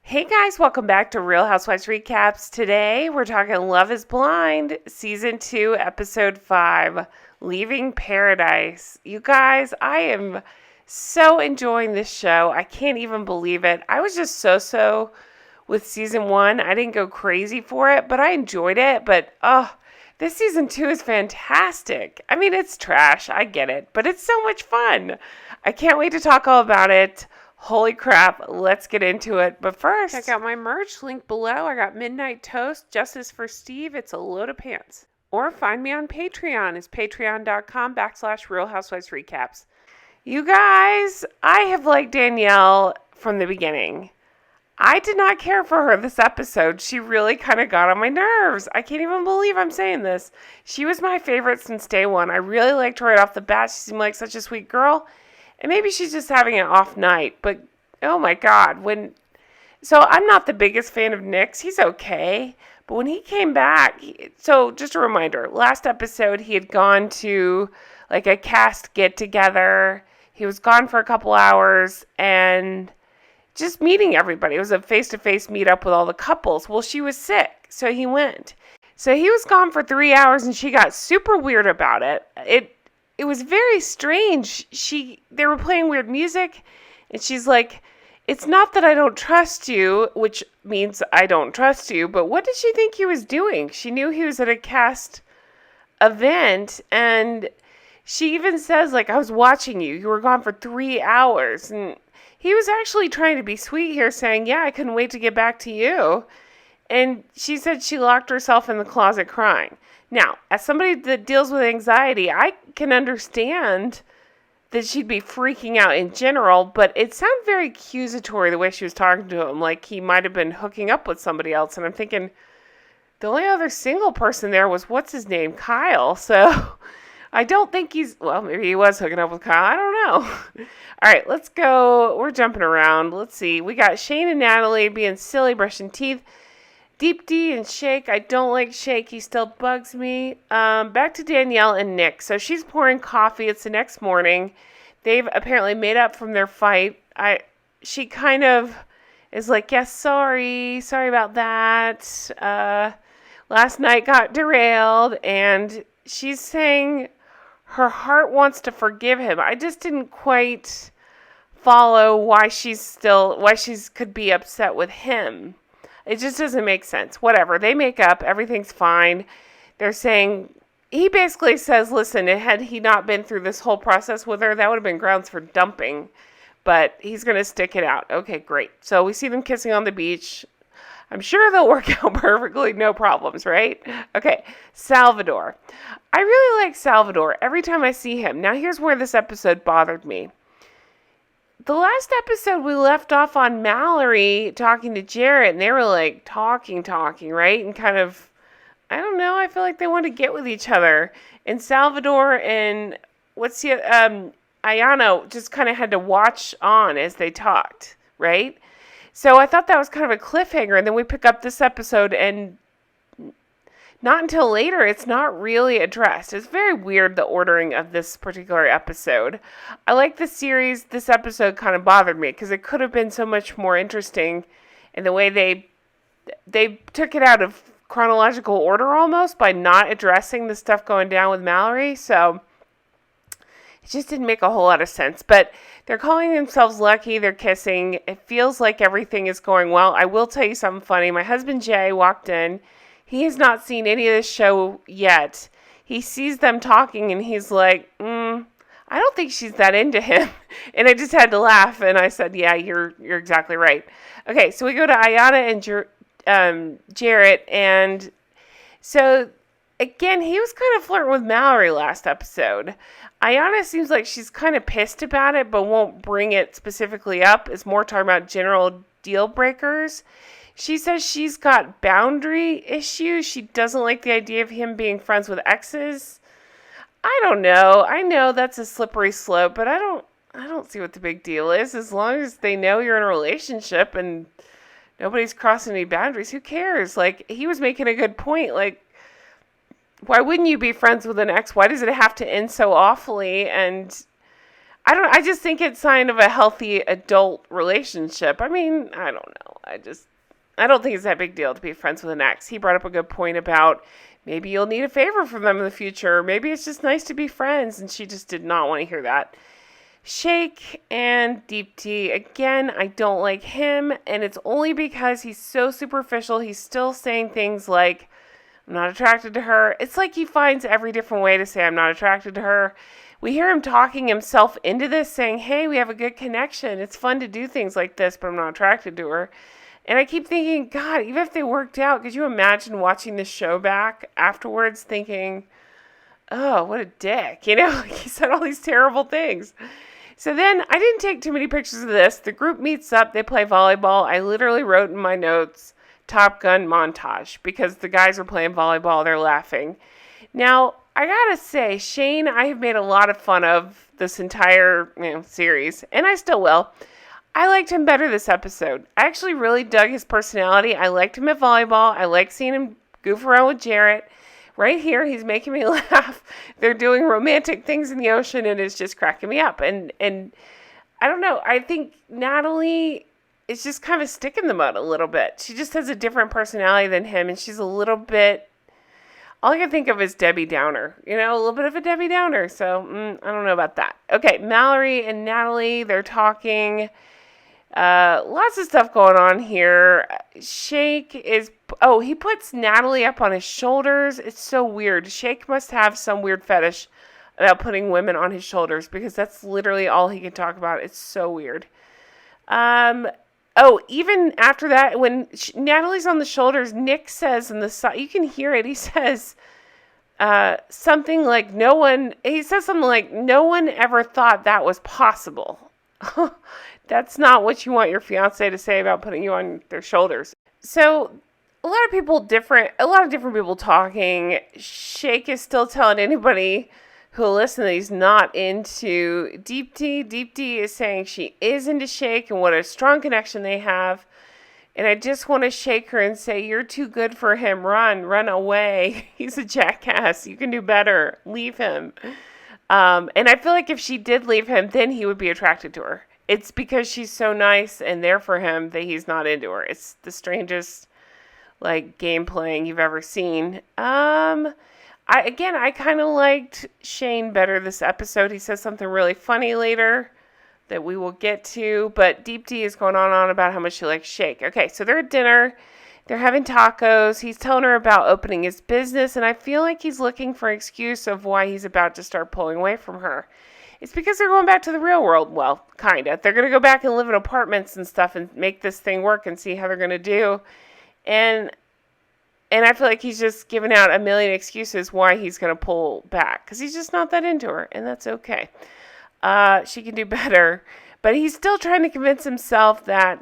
Hey guys, welcome back to Real Housewives Recaps. Today we're talking Love is Blind, Season 2, Episode 5, Leaving Paradise. You guys, I am so enjoying this show. I can't even believe it. I was just so with Season 1. I didn't go crazy for it, but I enjoyed it. But, this Season 2 is fantastic. I mean, it's trash. I get it, but it's so much fun. I can't wait to talk all about it. Holy crap, let's get into it. But first, check out my merch, link below. I got Midnight Toast, Justice for Steve. It's a load of pants. Or find me on Patreon. It's patreon.com/Real Housewives Recaps. You guys, I have liked Danielle from the beginning. I did not care for her this episode. She really kind of got on my nerves. I can't even believe I'm saying this. She was my favorite since day one. I really liked her right off the bat. She seemed like such a sweet girl. And maybe she's just having an off night, but oh my God, so I'm not the biggest fan of Nick's. He's okay. But when he came back, so just a reminder, last episode he had gone to like a cast get together. He was gone for a couple hours and just meeting everybody. It was a face-to-face meetup with all the couples. Well, she was sick, so he went. So he was gone for 3 hours and she got super weird about it. It was very strange. They were playing weird music, and she's like, it's not that I don't trust you, which means I don't trust you, but what did she think he was doing? She knew he was at a cast event, and she even says, like, I was watching you. You were gone for 3 hours, and he was actually trying to be sweet here, saying, yeah, I couldn't wait to get back to you. And she said she locked herself in the closet crying. Now, as somebody that deals with anxiety, I can understand that she'd be freaking out in general, but it sounded very accusatory the way she was talking to him, like he might have been hooking up with somebody else. And I'm thinking, the only other single person there was, what's his name, Kyle. So I don't think maybe he was hooking up with Kyle. I don't know. All right, let's go. We're jumping around. Let's see. We got Shayne and Natalie being silly, brushing teeth. Deep D and Shake. I don't like Shake. He still bugs me. Back to Danielle and Nick. So she's pouring coffee. It's the next morning. They've apparently made up from their fight. She kind of is like, yes, sorry about that. Last night got derailed. And she's saying her heart wants to forgive him. I just didn't quite follow why she could be upset with him. It just doesn't make sense. Whatever. They make up. Everything's fine. They're saying, he basically says, listen, had he not been through this whole process with her, that would have been grounds for dumping. But he's going to stick it out. Okay, great. So we see them kissing on the beach. I'm sure they'll work out perfectly. No problems, right? Okay, Salvador. I really like Salvador every time I see him. Now, here's where this episode bothered me. The last episode, we left off on Mallory talking to Jared, and they were like talking, right? And kind of, I don't know, I feel like they want to get with each other. And Salvador and Ayanna just kind of had to watch on as they talked, right? So I thought that was kind of a cliffhanger. And then we pick up this episode, and not until later, it's not really addressed. It's very weird, the ordering of this particular episode. I like the series. This episode kind of bothered me because it could have been so much more interesting in the way they took it out of chronological order almost by not addressing the stuff going down with Mallory. So it just didn't make a whole lot of sense. But they're calling themselves lucky. They're kissing. It feels like everything is going well. I will tell you something funny. My husband Jay walked in. He has not seen any of this show yet. He sees them talking and he's like, I don't think she's that into him. And I just had to laugh. And I said, yeah, you're exactly right. Okay, so we go to Ayanna and Jared. And so, again, he was kind of flirting with Mallory last episode. Ayanna seems like she's kind of pissed about it, but won't bring it specifically up. It's more talking about general deal breakers. She says she's got boundary issues. She doesn't like the idea of him being friends with exes. I don't know. I know that's a slippery slope, but I don't see what the big deal is. As long as they know you're in a relationship and nobody's crossing any boundaries, who cares? Like, he was making a good point. Like, why wouldn't you be friends with an ex? Why does it have to end so awfully? And I just think it's sign of a healthy adult relationship. I mean, I don't know. I don't think it's that big deal to be friends with an ex. He brought up a good point about maybe you'll need a favor from them in the future. Maybe it's just nice to be friends. And she just did not want to hear that. Shake and Deep T, again, I don't like him. And it's only because he's so superficial. He's still saying things like, I'm not attracted to her. It's like he finds every different way to say I'm not attracted to her. We hear him talking himself into this, saying, hey, we have a good connection. It's fun to do things like this, but I'm not attracted to her. And I keep thinking, God, even if they worked out, could you imagine watching this show back afterwards thinking, oh, what a dick. You know, like he said all these terrible things. So then I didn't take too many pictures of this. The group meets up. They play volleyball. I literally wrote in my notes, Top Gun montage, because the guys are playing volleyball. They're laughing. Now, I gotta say, Shayne, I have made a lot of fun of this entire series, and I still will. I liked him better this episode. I actually really dug his personality. I liked him at volleyball. I like seeing him goof around with Jared. Right here, he's making me laugh. They're doing romantic things in the ocean, and it's just cracking me up. And I don't know. I think Natalie is just kind of a stick in the mud a little bit. She just has a different personality than him, and she's a little bit... All I can think of is Debbie Downer. You know, a little bit of a Debbie Downer. So, I don't know about that. Okay, Mallory and Natalie, they're talking... lots of stuff going on here. Shake is... Oh, he puts Natalie up on his shoulders. It's so weird. Shake must have some weird fetish about putting women on his shoulders because that's literally all he can talk about. It's so weird. Oh, even after that, when Natalie's on the shoulders, Nick says in the side, you can hear it. He says something like, no one ever thought that was possible. That's not what you want your fiance to say about putting you on their shoulders. So a lot of different people talking. Shake is still telling anybody who'll listen that he's not into Deep T. Deep T is saying she is into Shake and what a strong connection they have. And I just want to shake her and say, you're too good for him. Run away. He's a jackass. You can do better. Leave him. And I feel like if she did leave him, then he would be attracted to her. It's because she's so nice and there for him that he's not into her. It's the strangest, game playing you've ever seen. I kind of liked Shayne better this episode. He says something really funny later that we will get to. But Deep D is going on about how much she likes Shake. Okay, so they're at dinner. They're having tacos. He's telling her about opening his business. And I feel like he's looking for an excuse of why he's about to start pulling away from her. It's because they're going back to the real world. Well, kind of. They're going to go back and live in apartments and stuff and make this thing work and see how they're going to do. And I feel like he's just giving out a million excuses why he's going to pull back. Because he's just not that into her. And that's okay. She can do better. But he's still trying to convince himself that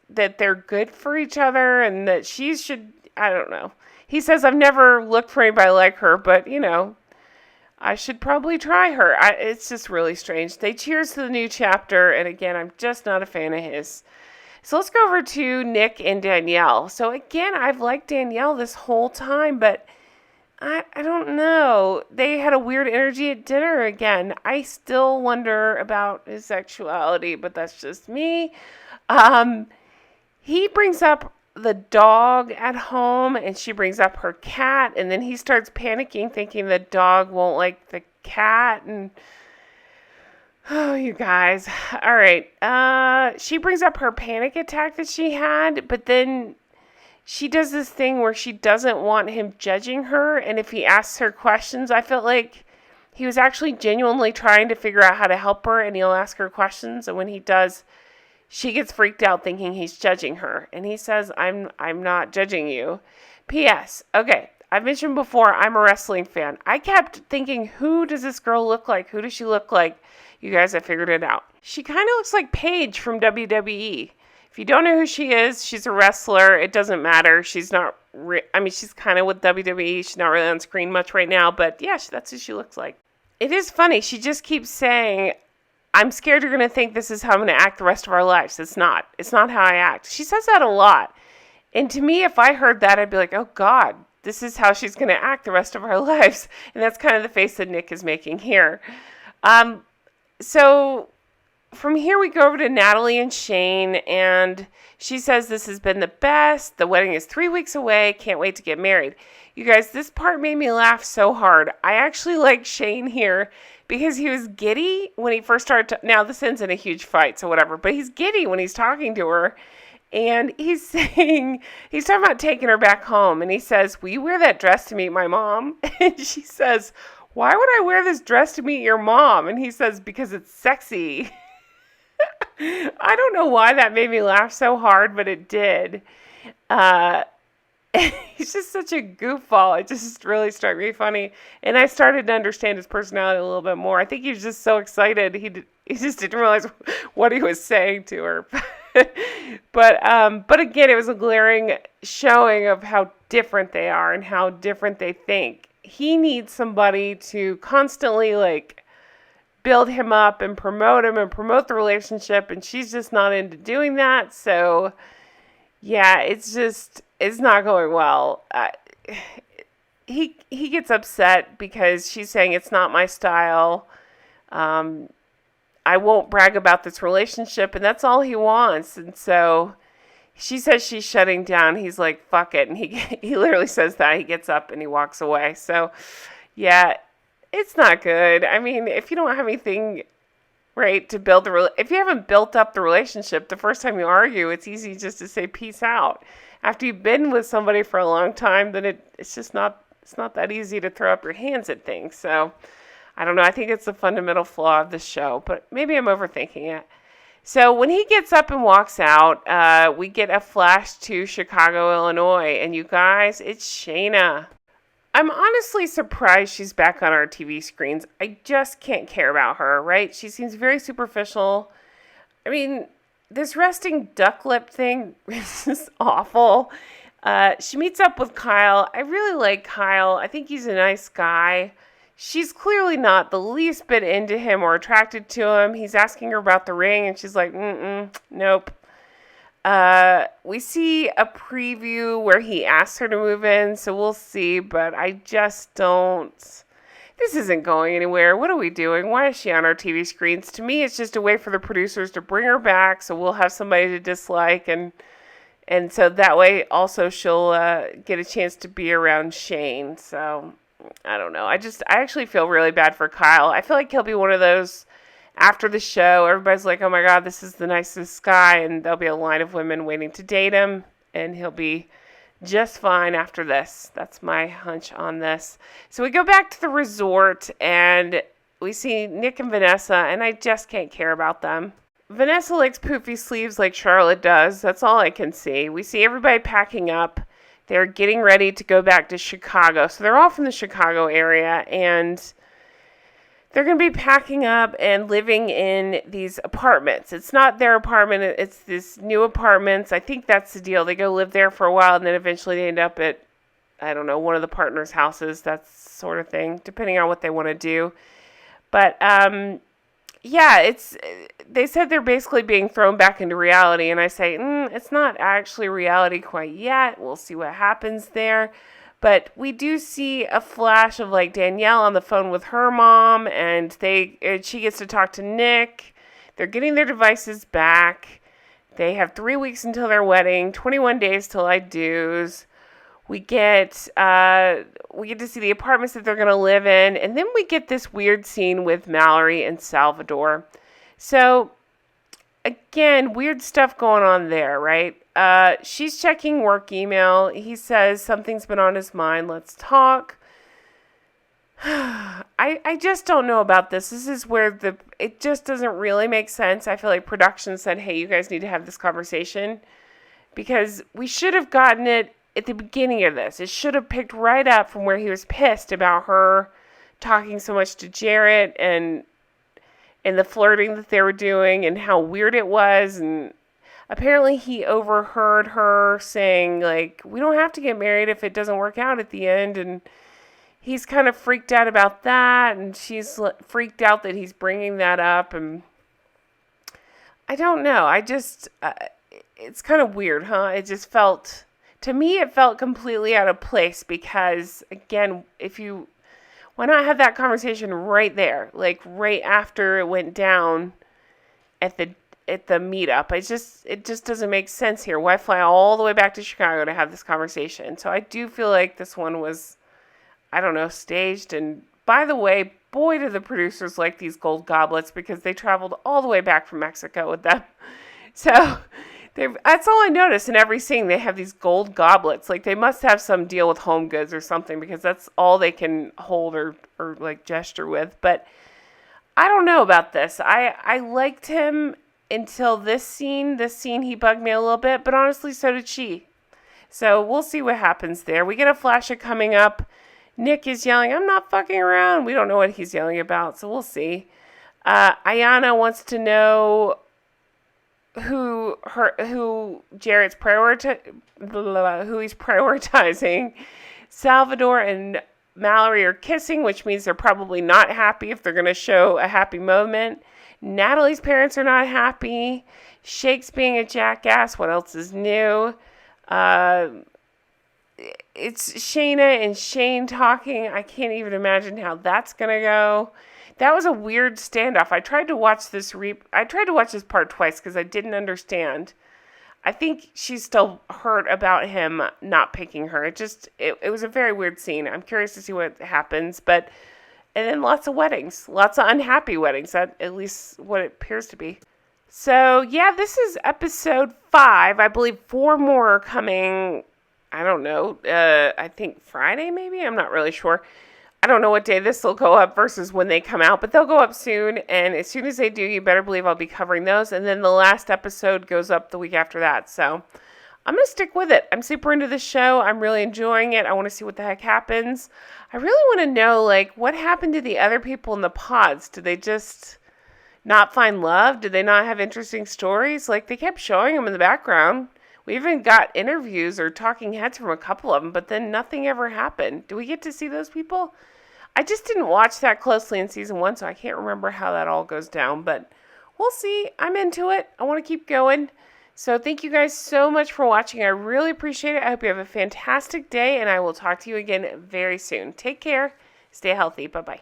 they're good for each other. And that she should, I don't know. He says, I've never looked for anybody like her. But, I should probably try her. It's just really strange. They cheers to the new chapter. And again, I'm just not a fan of his. So let's go over to Nick and Danielle. So again, I've liked Danielle this whole time, but I don't know. They had a weird energy at dinner again. I still wonder about his sexuality, but that's just me. He brings up the dog at home, and she brings up her cat, and then he starts panicking, thinking the dog won't like the cat, and... Oh, you guys. All right. She brings up her panic attack that she had, but then she does this thing where she doesn't want him judging her. And if he asks her questions, I felt like he was actually genuinely trying to figure out how to help her, and he'll ask her questions. And when he does, she gets freaked out thinking he's judging her. And he says, I'm not judging you. P.S. Okay. I've mentioned before, I'm a wrestling fan. I kept thinking, who does this girl look like? Who does she look like? You guys, I figured it out. She kind of looks like Paige from WWE. If you don't know who she is, she's a wrestler. It doesn't matter. She's not... she's kind of with WWE. She's not really on screen much right now. But yeah, that's who she looks like. It is funny. She just keeps saying, I'm scared you're going to think this is how I'm going to act the rest of our lives. It's not. It's not how I act. She says that a lot. And to me, if I heard that, I'd be like, oh, God. This is how she's going to act the rest of our lives. And that's kind of the face that Nick is making here. So from here we go over to Natalie and Shane, and she says this has been the best. The wedding is 3 weeks away. Can't wait to get married. You guys, this part made me laugh so hard. I actually like Shane here because he was giddy when he first started. Now, this ends in a huge fight, so whatever. But he's giddy when he's talking to her. And he's talking about taking her back home. And he says, will you wear that dress to meet my mom? And she says, why would I wear this dress to meet your mom? And he says, because it's sexy. I don't know why that made me laugh so hard, but it did. He's just such a goofball. It just really struck me funny. And I started to understand his personality a little bit more. I think he was just so excited. He just didn't realize what he was saying to her. But again, it was a glaring showing of how different they are and how different they think. He needs somebody to constantly build him up and promote him and promote the relationship, and she's just not into doing that. So yeah, it's not going well. He gets upset because she's saying it's not my style. I won't brag about this relationship, and that's all he wants. And so she says she's shutting down. He's like, fuck it. And he literally says that. He gets up and he walks away. So yeah, it's not good. I mean, if you don't have anything right to build if you haven't built up the relationship, the first time you argue, it's easy just to say peace out. After you've been with somebody for a long time, then it's not that easy to throw up your hands at things. So I don't know. I think it's a fundamental flaw of the show, but maybe I'm overthinking it. So when he gets up and walks out, we get a flash to Chicago, Illinois, and you guys, it's Shayna. I'm honestly surprised she's back on our TV screens. I just can't care about her, right? She seems very superficial. I mean, this resting duck lip thing is just awful. She meets up with Kyle. I really like Kyle. I think he's a nice guy. She's clearly not the least bit into him or attracted to him. He's asking her about the ring, and she's like, nope. We see a preview where he asks her to move in, so we'll see, but I just don't. This isn't going anywhere. What are we doing? Why is she on our TV screens? To me, it's just a way for the producers to bring her back, so we'll have somebody to dislike, and so that way also she'll get a chance to be around Shane. So I don't know. I actually feel really bad for Kyle. I feel like he'll be one of those. After the show, everybody's like, oh my God, this is the nicest guy. And there'll be a line of women waiting to date him. And he'll be just fine after this. That's my hunch on this. So we go back to the resort and we see Nick and Vanessa. And I just can't care about them. Vanessa likes poofy sleeves like Charlotte does. That's all I can see. We see everybody packing up. They're getting ready to go back to Chicago. So they're all from the Chicago area. And they're going to be packing up and living in these apartments. It's not their apartment. It's this new apartments. I think that's the deal. They go live there for a while, and then eventually they end up at, I don't know, one of the partners' houses, that sort of thing, depending on what they want to do. But, yeah, they said they're basically being thrown back into reality, and I say, it's not actually reality quite yet. We'll see what happens there. But we do see a flash of Danielle on the phone with her mom, and she gets to talk to Nick. They're getting their devices back. They have 3 weeks until their wedding, 21 days till I do's. We get to see the apartments that they're going to live in, and then we get this weird scene with Mallory and Salvador. So again, weird stuff going on there, right? She's checking work email. He says something's been on his mind. Let's talk. I just don't know about this. This is where it just doesn't really make sense. I feel like production said, hey, you guys need to have this conversation, because we should have gotten it at the beginning of this. It should have picked right up from where he was pissed about her talking so much to Jared and the flirting that they were doing and how weird it was. And apparently he overheard her saying, we don't have to get married if it doesn't work out at the end. And he's kind of freaked out about that. And she's freaked out that he's bringing that up. And I don't know. It's kind of weird, huh? To me, it felt completely out of place because, again, Why not have that conversation right there, like right after it went down at the meetup? It just doesn't make sense here. Why fly all the way back to Chicago to have this conversation? So I do feel like this one was, I don't know, staged. And by the way, boy, do the producers like these gold goblets, because they traveled all the way back from Mexico with them. So that's all I noticed in every scene. They have these gold goblets. Like, they must have some deal with Home Goods or something, because that's all they can hold or like gesture with. But I don't know about this. I liked him until this scene. This scene, he bugged me a little bit, but honestly, so did she. So we'll see what happens there. We get a flash of coming up. Nick is yelling, "I'm not fucking around." We don't know what he's yelling about, so we'll see. Ayanna wants to know who Jared's who he's prioritizing. Salvador and Mallory are kissing, which means they're probably not happy if they're going to show a happy moment. Natalie's parents are not happy. Shake's being a jackass. What else is new? It's Shayna and Shayne talking. I can't even imagine how that's going to go. That was a weird standoff. I tried to watch this part twice because I didn't understand. I think she's still hurt about him not picking her. It was a very weird scene. I'm curious to see what happens. And then lots of weddings. Lots of unhappy weddings. That at least what it appears to be. So, yeah, this is episode 5. I believe 4 more are coming. I don't know. I think Friday, maybe? I'm not really sure. I don't know what day this will go up versus when they come out, but they'll go up soon. And as soon as they do, you better believe I'll be covering those. And then the last episode goes up the week after that. So I'm going to stick with it. I'm super into this show. I'm really enjoying it. I want to see what the heck happens. I really want to know, like, what happened to the other people in the pods? Did they just not find love? Did they not have interesting stories? Like, they kept showing them in the background. We even got interviews or talking heads from a couple of them, but then nothing ever happened. Do we get to see those people? I just didn't watch that closely in season 1, so I can't remember how that all goes down, but we'll see. I'm into it. I want to keep going. So thank you guys so much for watching. I really appreciate it. I hope you have a fantastic day, and I will talk to you again very soon. Take care. Stay healthy. Bye-bye.